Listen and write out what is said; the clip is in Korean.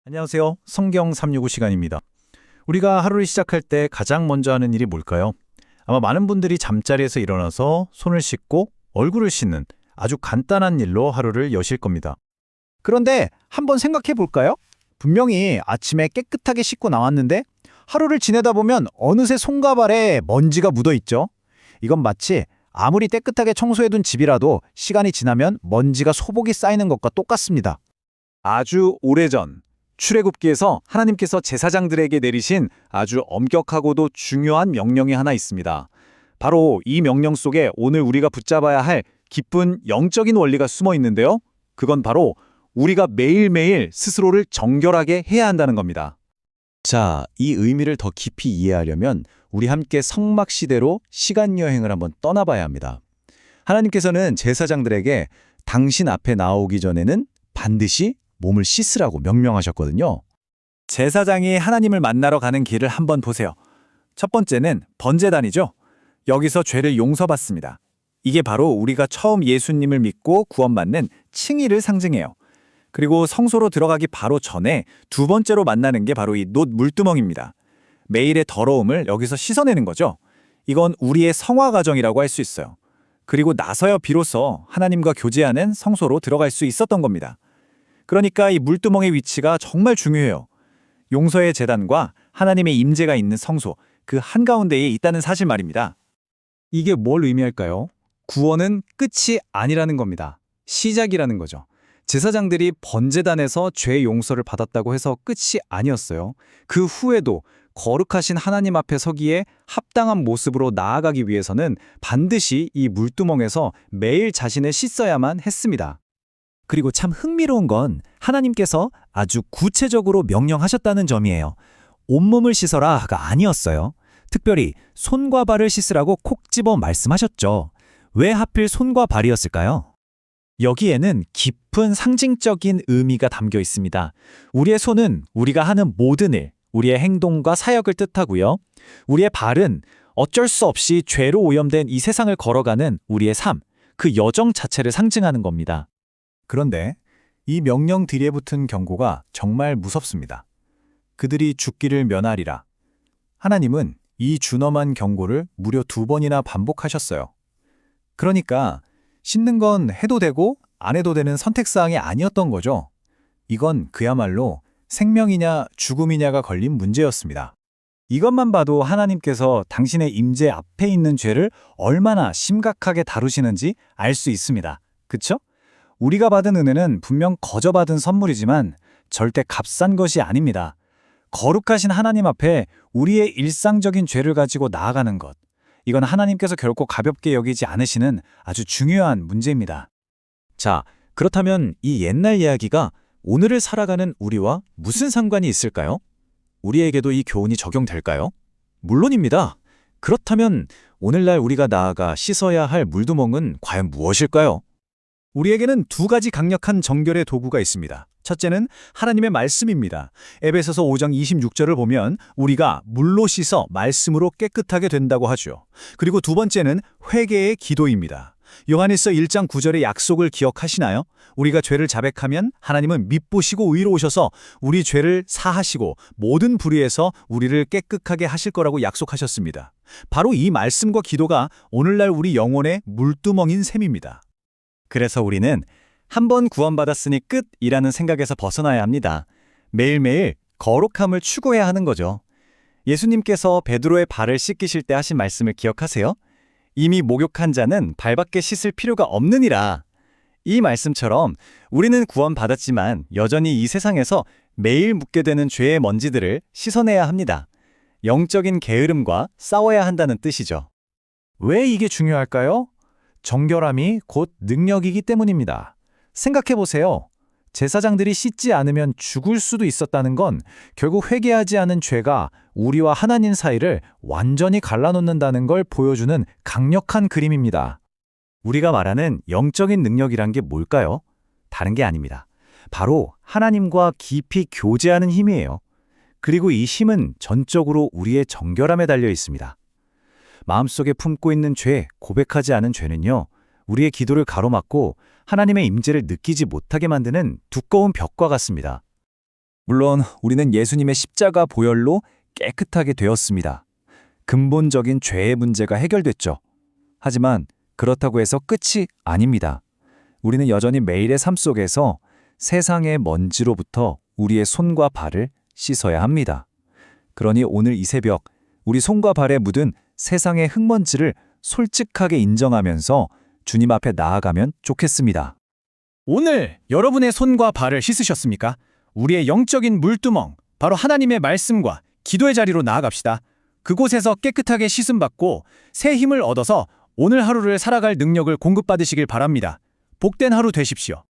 안녕하세요. 성경 365 시간입니다. 우리가 하루를 시작할 때 가장 먼저 하는 일이 뭘까요? 아마 많은 분들이 잠자리에서 일어나서 손을 씻고 얼굴을 씻는 아주 간단한 일로 하루를 여실 겁니다. 그런데 한번 생각해 볼까요? 분명히 아침에 깨끗하게 씻고 나왔는데 하루를 지내다 보면 어느새 손과 발에 먼지가 묻어 있죠. 이건 마치 아무리 깨끗하게 청소해둔 집이라도 시간이 지나면 먼지가 소복이 쌓이는 것과 똑같습니다. 아주 오래전 출애굽기에서 하나님께서 제사장들에게 내리신 아주 엄격하고도 중요한 명령이 하나 있습니다. 바로 이 명령 속에 오늘 우리가 붙잡아야 할 깊은 영적인 원리가 숨어 있는데요. 그건 바로 우리가 매일매일 스스로를 정결하게 해야 한다는 겁니다. 자, 이 의미를 더 깊이 이해하려면 우리 함께 성막 시대로 시간 여행을 한번 떠나봐야 합니다. 하나님께서는 제사장들에게 당신 앞에 나오기 전에는 반드시 몸을 씻으라고 명령하셨거든요. 제사장이 하나님을 만나러 가는 길을 한번 보세요. 첫 번째는 번제단이죠. 여기서 죄를 용서받습니다. 이게 바로 우리가 처음 예수님을 믿고 구원받는 칭의를 상징해요. 그리고 성소로 들어가기 바로 전에 두 번째로 만나는 게 바로 이 놋 물두멍입니다. 매일의 더러움을 여기서 씻어내는 거죠. 이건 우리의 성화 과정이라고 할 수 있어요. 그리고 나서야 비로소 하나님과 교제하는 성소로 들어갈 수 있었던 겁니다. 그러니까 이 물두멍의 위치가 정말 중요해요. 용서의 제단과 하나님의 임재가 있는 성소, 그 한가운데에 있다는 사실 말입니다. 이게 뭘 의미할까요? 구원은 끝이 아니라는 겁니다. 시작이라는 거죠. 제사장들이 번제단에서 죄 용서를 받았다고 해서 끝이 아니었어요. 그 후에도 거룩하신 하나님 앞에 서기에 합당한 모습으로 나아가기 위해서는 반드시 이 물두멍에서 매일 자신을 씻어야만 했습니다. 그리고 참 흥미로운 건 하나님께서 아주 구체적으로 명령하셨다는 점이에요. 온몸을 씻어라가 아니었어요. 특별히 손과 발을 씻으라고 콕 집어 말씀하셨죠. 왜 하필 손과 발이었을까요? 여기에는 깊은 상징적인 의미가 담겨 있습니다. 우리의 손은 우리가 하는 모든 일, 우리의 행동과 사역을 뜻하고요. 우리의 발은 어쩔 수 없이 죄로 오염된 이 세상을 걸어가는 우리의 삶, 그 여정 자체를 상징하는 겁니다. 그런데 이 명령 뒤에 붙은 경고가 정말 무섭습니다. 그들이 죽기를 면하리라. 하나님은 이 준엄한 경고를 무려 2번이나 반복하셨어요. 그러니까 씻는 건 해도 되고 안 해도 되는 선택사항이 아니었던 거죠. 이건 그야말로 생명이냐 죽음이냐가 걸린 문제였습니다. 이것만 봐도 하나님께서 당신의 임재 앞에 있는 죄를 얼마나 심각하게 다루시는지 알 수 있습니다. 그쵸? 우리가 받은 은혜는 분명 거저 받은 선물이지만 절대 값싼 것이 아닙니다. 거룩하신 하나님 앞에 우리의 일상적인 죄를 가지고 나아가는 것. 이건 하나님께서 결코 가볍게 여기지 않으시는 아주 중요한 문제입니다. 자, 그렇다면 이 옛날 이야기가 오늘을 살아가는 우리와 무슨 상관이 있을까요? 우리에게도 이 교훈이 적용될까요? 물론입니다. 그렇다면 오늘날 우리가 나아가 씻어야 할 물두멍은 과연 무엇일까요? 우리에게는 2가지 강력한 정결의 도구가 있습니다. 첫째는 하나님의 말씀입니다. 에베소서 5장 26절을 보면 우리가 물로 씻어 말씀으로 깨끗하게 된다고 하죠. 그리고 두 번째는 회개의 기도입니다. 요한일서 1장 9절의 약속을 기억하시나요? 우리가 죄를 자백하면 하나님은 밉보시고 의로우셔서 우리 죄를 사하시고 모든 불의에서 우리를 깨끗하게 하실 거라고 약속하셨습니다. 바로 이 말씀과 기도가 오늘날 우리 영혼의 물두멍인 셈입니다. 그래서 우리는 한 번 구원받았으니 끝이라는 생각에서 벗어나야 합니다. 매일매일 거룩함을 추구해야 하는 거죠. 예수님께서 베드로의 발을 씻기실 때 하신 말씀을 기억하세요? 이미 목욕한 자는 발밖에 씻을 필요가 없느니라. 이 말씀처럼 우리는 구원받았지만 여전히 이 세상에서 매일 묻게 되는 죄의 먼지들을 씻어내야 합니다. 영적인 게으름과 싸워야 한다는 뜻이죠. 왜 이게 중요할까요? 정결함이 곧 능력이기 때문입니다. 생각해보세요. 제사장들이 씻지 않으면 죽을 수도 있었다는 건 결국 회개하지 않은 죄가 우리와 하나님 사이를 완전히 갈라놓는다는 걸 보여주는 강력한 그림입니다. 우리가 말하는 영적인 능력이란 게 뭘까요? 다른 게 아닙니다. 바로 하나님과 깊이 교제하는 힘이에요. 그리고 이 힘은 전적으로 우리의 정결함에 달려 있습니다. 마음속에 품고 있는 죄, 고백하지 않은 죄는요, 우리의 기도를 가로막고 하나님의 임재를 느끼지 못하게 만드는 두꺼운 벽과 같습니다. 물론 우리는 예수님의 십자가 보혈로 깨끗하게 되었습니다. 근본적인 죄의 문제가 해결됐죠. 하지만 그렇다고 해서 끝이 아닙니다. 우리는 여전히 매일의 삶 속에서 세상의 먼지로부터 우리의 손과 발을 씻어야 합니다. 그러니 오늘 이 새벽 우리 손과 발에 묻은 세상의 흙먼지를 솔직하게 인정하면서 주님 앞에 나아가면 좋겠습니다. 오늘 여러분의 손과 발을 씻으셨습니까? 우리의 영적인 물두멍, 바로 하나님의 말씀과 기도의 자리로 나아갑시다. 그곳에서 깨끗하게 씻음받고 새 힘을 얻어서 오늘 하루를 살아갈 능력을 공급받으시길 바랍니다. 복된 하루 되십시오.